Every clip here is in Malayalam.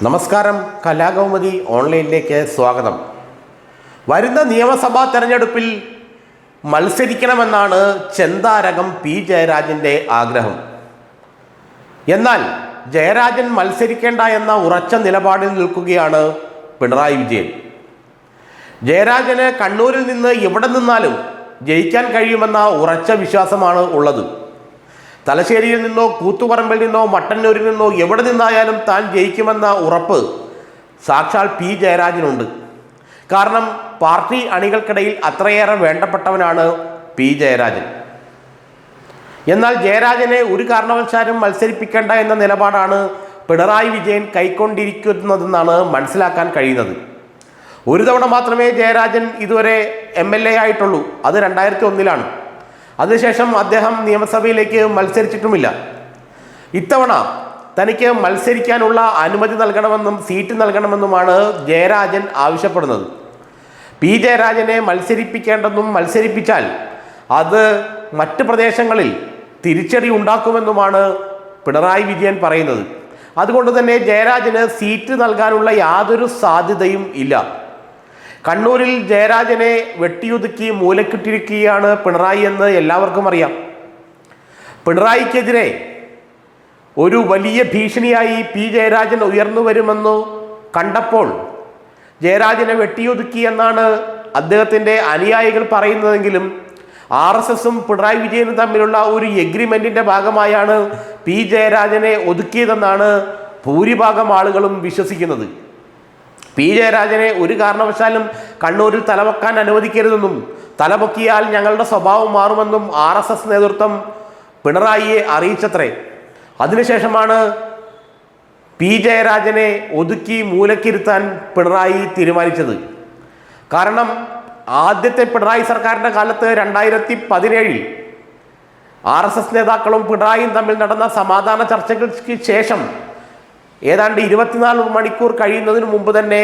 നമസ്കാരം, കലാകൗമുദി ഓൺലൈനിലേക്ക് സ്വാഗതം. വരുന്ന നിയമസഭാ തെരഞ്ഞെടുപ്പിൽ മത്സരിക്കണമെന്നാണ് ചെന്താരകം പി ജയരാജൻ്റെ ആഗ്രഹം. എന്നാൽ ജയരാജൻ മത്സരിക്കേണ്ട എന്ന ഉറച്ച നിലപാടിൽ നിൽക്കുകയാണ് പിണറായി വിജയൻ. ജയരാജന് കണ്ണൂരിൽ നിന്ന് എവിടെ നിന്നാലും ജയിക്കാൻ കഴിയുമെന്ന ഉറച്ച വിശ്വാസമാണ് ഉള്ളത്. തലശ്ശേരിയിൽ നിന്നോ കൂത്തുപറമ്പിൽ നിന്നോ മട്ടന്നൂരിൽ നിന്നോ എവിടെ നിന്നായാലും താൻ ജയിക്കുമെന്ന ഉറപ്പ് സാക്ഷാൽ പി ജയരാജനുണ്ട്. കാരണം പാർട്ടി അണികൾക്കിടയിൽ അത്രയേറെ വേണ്ടപ്പെട്ടവനാണ് പി ജയരാജൻ. എന്നാൽ ജയരാജനെ ഒരു കാരണവശാലും മത്സരിപ്പിക്കേണ്ട എന്ന നിലപാടാണ് പിണറായി വിജയൻ കൈക്കൊണ്ടിരിക്കുന്നതെന്നാണ് മനസ്സിലാക്കാൻ കഴിയുന്നത്. ഒരു തവണ മാത്രമേ ജയരാജൻ ഇതുവരെ MLA ആയിട്ടുള്ളൂ. അത് 2001-ലാണ്. അതിനുശേഷം അദ്ദേഹം നിയമസഭയിലേക്ക് മത്സരിച്ചിട്ടുമില്ല. ഇത്തവണ തനിക്ക് മത്സരിക്കാനുള്ള അനുമതി നൽകണമെന്നും സീറ്റ് നൽകണമെന്നുമാണ് ജയരാജൻ ആവശ്യപ്പെടുന്നത്. പി ജയരാജനെ മത്സരിപ്പിക്കേണ്ടെന്നും മത്സരിപ്പിച്ചാൽ അത് മറ്റ് പ്രദേശങ്ങളിൽ തിരിച്ചടി ഉണ്ടാക്കുമെന്നുമാണ് പിണറായി വിജയൻ പറയുന്നത്. അതുകൊണ്ട് തന്നെ ജയരാജന് സീറ്റ് നൽകാനുള്ള യാതൊരു സാധ്യതയും ഇല്ല. കണ്ണൂരിൽ ജയരാജനെ വെട്ടിയൊതുക്കി മൂലക്കിട്ടിരിക്കുകയാണ് പിണറായി എന്ന് എല്ലാവർക്കും അറിയാം. പിണറായിക്കെതിരെ ഒരു വലിയ ഭീഷണിയായി പി ജയരാജൻ ഉയർന്നു വരുമെന്നു കണ്ടപ്പോൾ ജയരാജനെ വെട്ടിയൊതുക്കി എന്നാണ് അദ്ദേഹത്തിൻ്റെ അനുയായികൾ പറയുന്നതെങ്കിലും RSSും പിണറായി വിജയനും തമ്മിലുള്ള ഒരു എഗ്രിമെൻറ്റിൻ്റെ ഭാഗമായാണ് പി ജയരാജനെ ഒതുക്കിയതെന്നാണ് ഭൂരിഭാഗം ആളുകളും വിശ്വസിക്കുന്നത്. പി ജയരാജനെ ഒരു കാരണവശാലും കണ്ണൂരിൽ തലവെക്കാൻ അനുവദിക്കരുതെന്നും തലപൊക്കിയാൽ ഞങ്ങളുടെ സ്വഭാവം മാറുമെന്നും RSS നേതൃത്വം പിണറായിയെ അറിയിച്ചത്രേ. അതിനുശേഷമാണ് പി ജയരാജനെ ഒതുക്കി മൂലക്കിരുത്താൻ പിണറായി തീരുമാനിച്ചത്. കാരണം ആദ്യത്തെ പിണറായി സർക്കാരിൻ്റെ കാലത്ത് 2017-ൽ RSS നേതാക്കളും പിണറായിയും തമ്മിൽ നടന്ന സമാധാന ചർച്ചകൾക്ക് ശേഷം ഏതാണ്ട് 24 മണിക്കൂർ കഴിയുന്നതിന് മുമ്പ് തന്നെ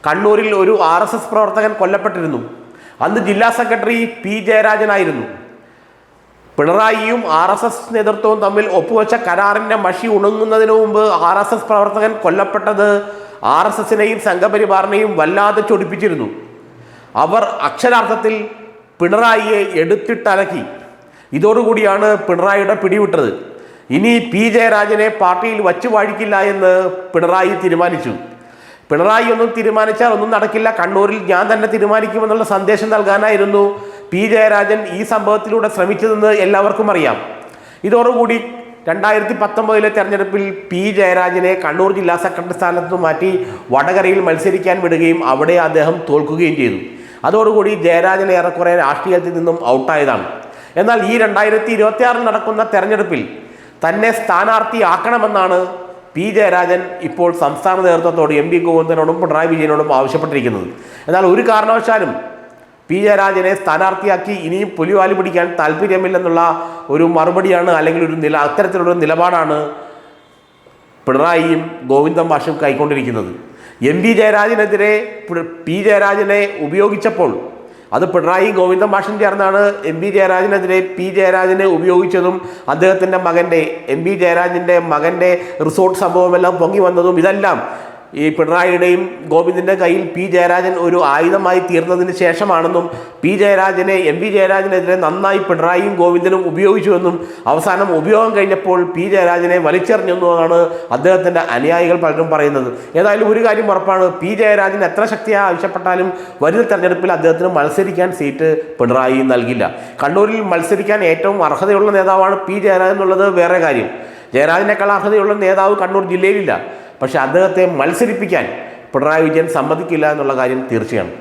കണ്ണൂരിൽ ഒരു RSS പ്രവർത്തകൻ കൊല്ലപ്പെട്ടിരുന്നു. അന്ന് ജില്ലാ സെക്രട്ടറി പി ജയരാജനായിരുന്നു. പിണറായിയും RSS നേതൃത്വവും തമ്മിൽ ഒപ്പുവെച്ച കരാറിൻ്റെ മഷി ഉണങ്ങുന്നതിന് മുമ്പ് RSS പ്രവർത്തകൻ കൊല്ലപ്പെട്ടത് RSSനെയും സംഘപരിവാറിനെയും വല്ലാതെ ചൊടിപ്പിച്ചിരുന്നു. അവർ അക്ഷരാർത്ഥത്തിൽ പിണറായിയെ എടുത്തിട്ടലക്കി. ഇതോടുകൂടിയാണ് പിണറായിയുടെ പിടിവിട്ടത്. ഇനി പി ജയരാജനെ പാർട്ടിയിൽ വച്ചു വാഴിക്കില്ല എന്ന് പിണറായി തീരുമാനിച്ചു. പിണറായി ഒന്നും തീരുമാനിച്ചാൽ ഒന്നും നടക്കില്ല, കണ്ണൂരിൽ ഞാൻ തന്നെ തീരുമാനിക്കുമെന്നുള്ള സന്ദേശം നൽകാനായിരുന്നു പി ജയരാജൻ ഈ സംഭവത്തിലൂടെ ശ്രമിച്ചതെന്ന് എല്ലാവർക്കും അറിയാം. ഇതോടുകൂടി 2019 തെരഞ്ഞെടുപ്പിൽ പി ജയരാജനെ കണ്ണൂർ ജില്ലാ സെക്രട്ടറി സ്ഥാനത്ത് മാറ്റി വടകരയിൽ മത്സരിക്കാൻ വിടുകയും അവിടെ അദ്ദേഹം തോൽക്കുകയും ചെയ്തു. അതോടുകൂടി ജയരാജൻ ഏറെക്കുറെ രാഷ്ട്രീയത്തിൽ നിന്നും ഔട്ടായതാണ്. എന്നാൽ ഈ 2026 നടക്കുന്ന തെരഞ്ഞെടുപ്പിൽ തന്നെ സ്ഥാനാർത്ഥിയാക്കണമെന്നാണ് പി ജയരാജൻ ഇപ്പോൾ സംസ്ഥാന നേതൃത്വത്തോട് MP ഗോവിന്ദനോടും പിണറായി വിജയനോടും ആവശ്യപ്പെട്ടിരിക്കുന്നത്. എന്നാൽ ഒരു കാരണവശാലും പി ജയരാജനെ സ്ഥാനാർത്ഥിയാക്കി ഇനിയും പുലിവാലി പിടിക്കാൻ താല്പര്യമില്ലെന്നുള്ള ഒരു മറുപടിയാണ്, അല്ലെങ്കിൽ അത്തരത്തിലുള്ള നിലപാടാണ് പിണറായിയും ഗോവിന്ദൻ മാഷും കൈക്കൊണ്ടിരിക്കുന്നത്. MP ജയരാജനെതിരെ പി ജയരാജനെ ഉപയോഗിച്ചപ്പോൾ അത് പിണറായിയും ഗോവിന്ദൻ മാഷും ചേർന്നാണ് MP ജയരാജനെതിരെ പി ജയരാജനെ ഉപയോഗിച്ചതും അദ്ദേഹത്തിൻ്റെ മകൻ്റെ MP ജയരാജൻ്റെ മകൻ്റെ റിസോർട്ട് സംഭവമെല്ലാം പൊങ്ങി വന്നതും ഇതെല്ലാം ഈ പിണറായിയുടെയും ഗോവിന്ദൻ്റെ കയ്യിൽ പി ജയരാജൻ ഒരു ആയുധമായി തീർന്നതിന് ശേഷമാണെന്നും പി ജയരാജനെ MP ജയരാജനെതിരെ നന്നായി പിണറായിയും ഗോവിന്ദനും ഉപയോഗിച്ചുവെന്നും അവസാനം ഉപയോഗം കഴിഞ്ഞപ്പോൾ പി ജയരാജനെ വലിച്ചെറിഞ്ഞെന്നുമാണ് അദ്ദേഹത്തിൻ്റെ അനുയായികൾ പലരും പറയുന്നത്. ഏതായാലും ഒരു കാര്യം ഉറപ്പാണ്, പി ജയരാജൻ എത്ര ശക്തിയായി ആവശ്യപ്പെട്ടാലും വരുന്ന തെരഞ്ഞെടുപ്പിൽ അദ്ദേഹത്തിന് മത്സരിക്കാൻ സീറ്റ് പിണറായി നൽകില്ല. കണ്ണൂരിൽ മത്സരിക്കാൻ ഏറ്റവും അർഹതയുള്ള നേതാവാണ് പി ജയരാജൻ എന്നുള്ളത് വേറെ കാര്യം. ജയരാജനേക്കാൾ അർഹതയുള്ള നേതാവ് കണ്ണൂർ ജില്ലയിലില്ല. പക്ഷേ അദ്ദേഹത്തെ മത്സരിപ്പിക്കാൻ പിണറായി വിജയൻ സമ്മതിക്കില്ല എന്നുള്ള കാര്യം തീർച്ചയാണ്.